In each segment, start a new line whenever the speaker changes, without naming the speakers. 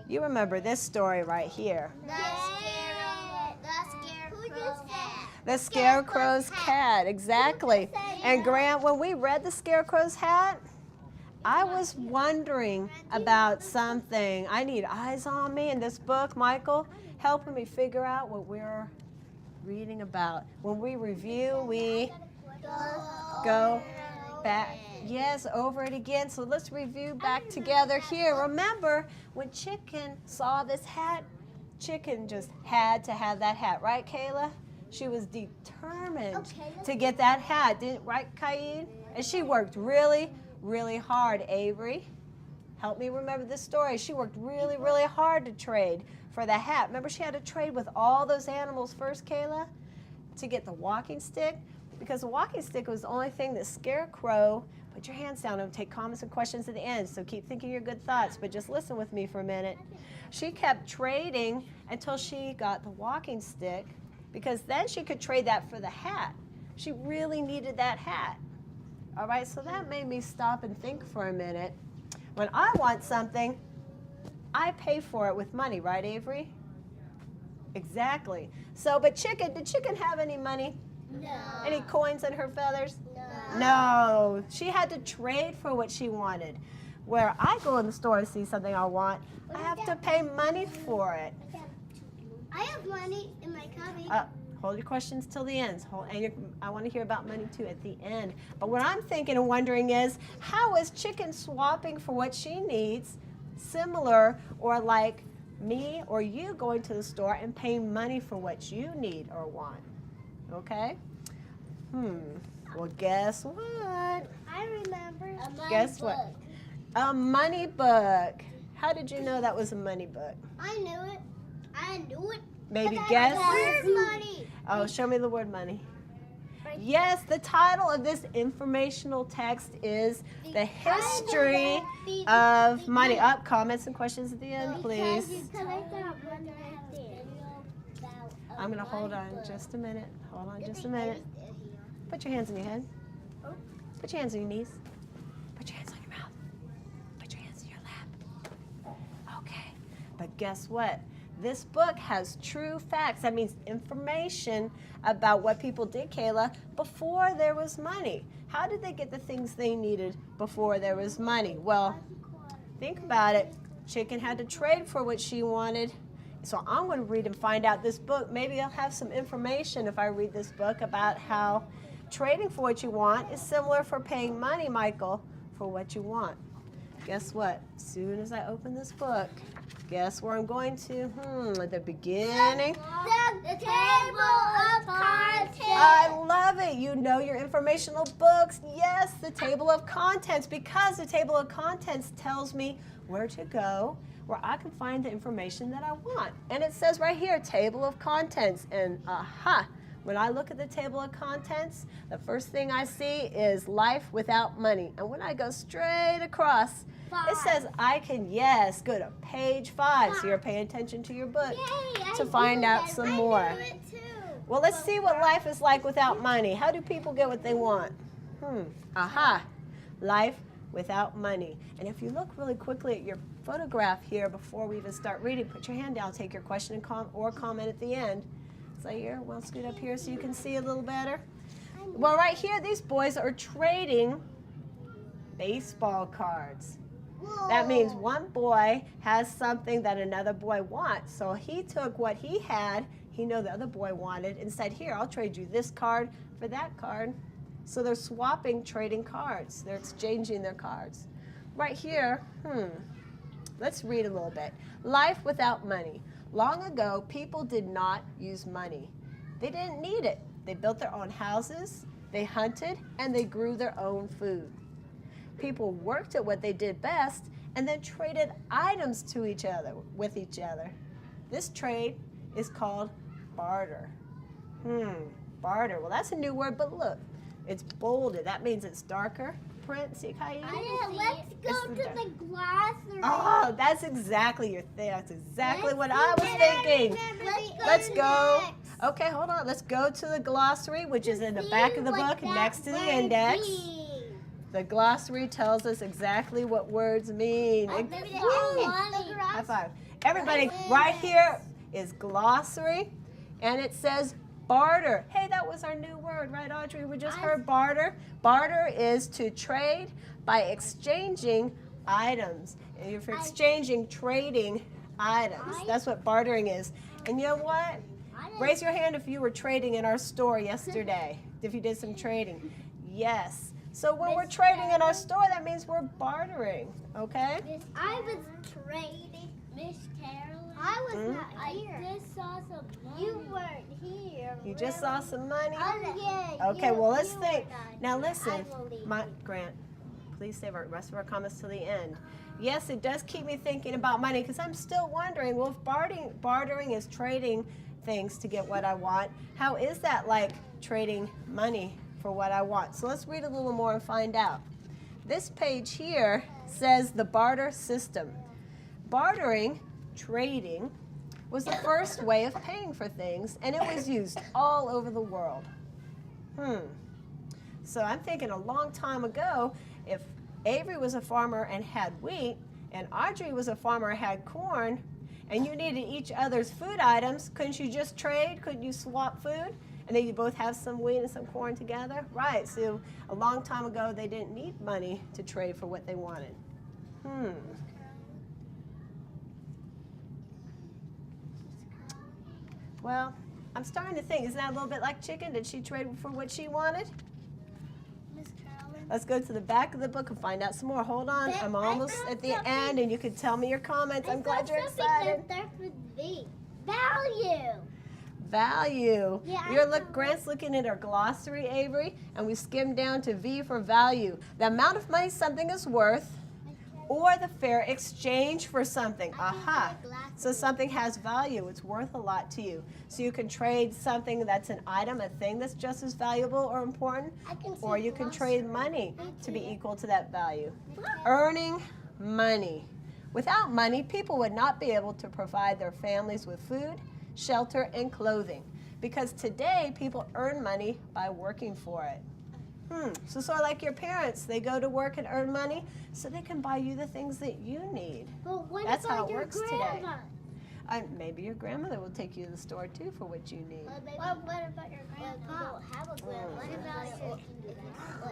You remember this story right here. The Scarecrow's cat, exactly. And Grant, when we read the Scarecrow's hat, I was wondering about something. I need eyes on me in this book, Michael, helping me figure out what we're reading about. When we review, we go back. Yes, over it again. So let's review back together here. Remember, when Chicken saw this hat, Chicken just had to have that hat, right, Kayla? She was determined to get that hat, right, Kaid? And she worked really, really hard, Avery. Help me remember this story. She worked really, really hard to trade for the hat. Remember, she had to trade with all those animals first, Kayla, to get the walking stick? Because the walking stick was the only thing that Scarecrow, put your hands down and take comments and questions at the end, so keep thinking your good thoughts, but just listen with me for a minute. She kept trading until she got the walking stick, because then she could trade that for the hat. She really needed that hat. All right, so that made me stop and think for a minute. When I want something, I pay for it with money, right, Avery? Exactly. So, but Chicken, did Chicken have any money?
No.
Any coins in her feathers?
No.
No. She had to trade for what she wanted. Where I go in the store to see something I want, I have to pay money for it.
I have money in my cubby.
Hold your questions till the end. I want to hear about money too at the end. But what I'm thinking and wondering is, how is Chicken swapping for what she needs similar or like me or you going to the store and paying money for what you need or want? Okay? Well, guess what?
I remember a money
Guess
book.
what? A money book. How did you know that was a money book?
I knew it. I knew it.
Maybe guess?
Where's money?
Oh, show me the word money.
Right.
Yes, the title of this informational text is The History of Money. Up, comments and questions at the end, please. I'm going to hold on just a minute. Hold on just a minute. Put your hands on your head. Put your hands on your knees. Put your hands on your mouth. Put your hands in your lap. Okay, but guess what? This book has true facts. That means information about what people did, Kayla, before there was money. How did they get the things they needed before there was money? Well, think about it. Chicken had to trade for what she wanted. So I'm going to read and find out this book. Maybe I'll have some information if I read this book about how trading for what you want is similar for paying money, Michael, for what you want. Guess what? As soon as I open this book, guess where I'm going to? At the beginning.
The table of contents.
I love it. You know your informational books. Yes, the table of contents, because the table of contents tells me where to go, where I can find the information that I want. And it says right here, table of contents. And when I look at the table of contents, the first thing I see is life without money. And when I go straight across, it says I can, yes, go to page 5. So you're paying attention to your book to find out some more. Well, let's see what life is like without money. How do people get what they want? Life without money. And if you look really quickly at your photograph here before we even start reading, put your hand down, take your question or comment at the end. So here, we'll scoot up here so you can see a little better. Well, right here, these boys are trading baseball cards. That means one boy has something that another boy wants. So he took what he had, he knew the other boy wanted, and said, here, I'll trade you this card for that card. So they're swapping, trading cards. They're exchanging their cards. Right here, let's read a little bit. Life without money. Long ago, people did not use money. They didn't need it. They built their own houses, they hunted, and they grew their own food. People worked at what they did best and then traded items to each other, with each other. This trade is called barter. Barter. Well, that's a new word, but look, it's bolded. That means it's darker print. See, Caillou?
Let's go to the glossary.
Oh, that's exactly your thing. That's exactly what I was thinking. Let's go. Okay, hold on. Let's go to the glossary, which is in the back of the book next to the index. The glossary tells us exactly what words mean.
High five.
Everybody, right here is glossary, and it says barter. Hey, that was our new word, right, Audrey? We just heard barter. Barter is to trade by exchanging items. And if you're exchanging, trading items, that's what bartering is. And you know what? Raise your hand if you were trading in our store yesterday, if you did some trading. Yes. So when we're trading in our store, that means we're bartering, okay?
I was trading, Miss Carolyn. I was not here. I just saw some money. You weren't here.
You just saw some money?
Yeah.
Okay, well, let's think. Now listen, Grant, please save the rest of our comments till the end. Yes, it does keep me thinking about money because I'm still wondering, well, if bartering is trading things to get what I want, how is that like trading money for what I want? So let's read a little more and find out. This page here says the barter system. Bartering, trading, was the first way of paying for things, and it was used all over the world. So I'm thinking a long time ago, if Avery was a farmer and had wheat, and Audrey was a farmer and had corn, and you needed each other's food items, couldn't you just trade? Couldn't you swap food? And then you both have some wheat and some corn together? Right, so a long time ago, they didn't need money to trade for what they wanted. Well, I'm starting to think, isn't that a little bit like chicken? Did she trade for what she wanted?
Miss Carolyn.
Let's go to the back of the book and find out some more. Hold on, I'm almost at the end, and you can tell me your comments. I'm glad you're excited.
Value.
Value.
Yeah,
Grant's looking at our glossary, Avery, and we skimmed down to V for value. The amount of money something is worth, or the fair exchange for something. Aha. So something has value. It's worth a lot to you. So you can trade something that's an item, a thing that's just as valuable or important, or you can trade money to be equal to that value. Earning money. Without money, people would not be able to provide their families with food, shelter, and clothing. Because today, people earn money by working for it. So sort of like your parents, they go to work and earn money so they can buy you the things that you need.
But what
That's
about
how it
your
works
grandma?
today. Maybe your grandmother will take you to the store too for what you need.
What about your grandpa? If you don't have a grandma,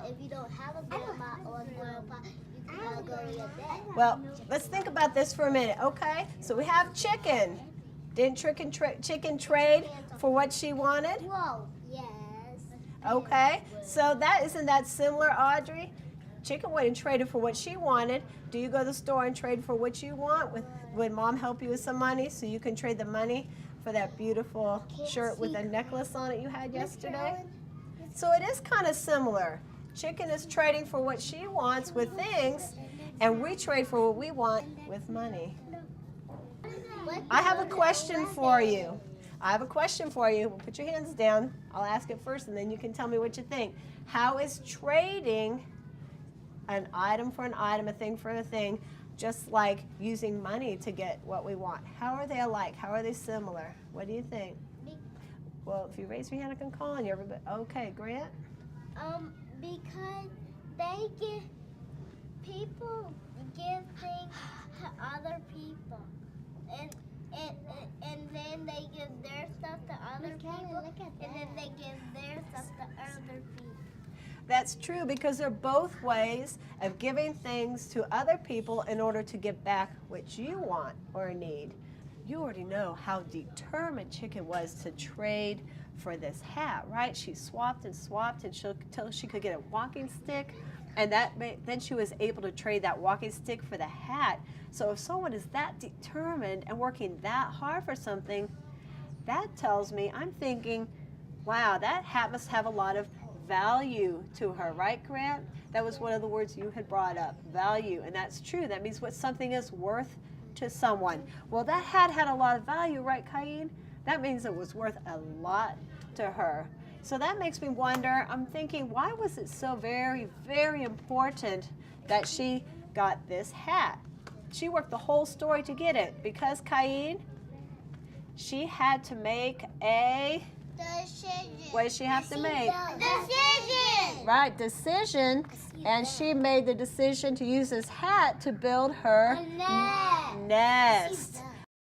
if you don't have a grandma or grandpa, you can go to your dad.
Well, let's think about this for a minute, okay? So we have chicken. Didn't chicken trade for what she wanted?
Whoa, yes.
Okay, so isn't that similar, Audrey? Chicken went and traded for what she wanted. Do you go to the store and trade for what you want? Would Mom help you with some money so you can trade the money for that beautiful shirt with a necklace on it you had yesterday? So it is kind of similar. Chicken is trading for what she wants with things, and we trade for what we want with money. I have a question for you. Put your hands down. I'll ask it first, and then you can tell me what you think. How is trading an item for an item, a thing for a thing, just like using money to get what we want? How are they alike? How are they similar? What do you think? Well, if you raise your hand, I can call on you. Everybody. Okay, Grant?
Because people give things to other people. And then they give their stuff to other people, and then they give their stuff to other people.
That's true, because they're both ways of giving things to other people in order to get back what you want or need. You already know how determined Chicken was to trade for this hat, right? She swapped until she could get a walking stick, and then she was able to trade that walking stick for the hat. So if someone is that determined and working that hard for something, that tells me, I'm thinking, wow, that hat must have a lot of value to her, right, Grant? That was one of the words you had brought up, value, and that's true. That means what something is worth to someone. Well, that hat had a lot of value, right, Cain? That means it was worth a lot to her. So that makes me wonder, I'm thinking, why was it so very, very important that she got this hat? She worked the whole story to get it because, Cain, she had to make a
Decision.
What did she have to make?
Decision.
Right, decision. And she made the decision to use this hat to build her
A nest.
nest.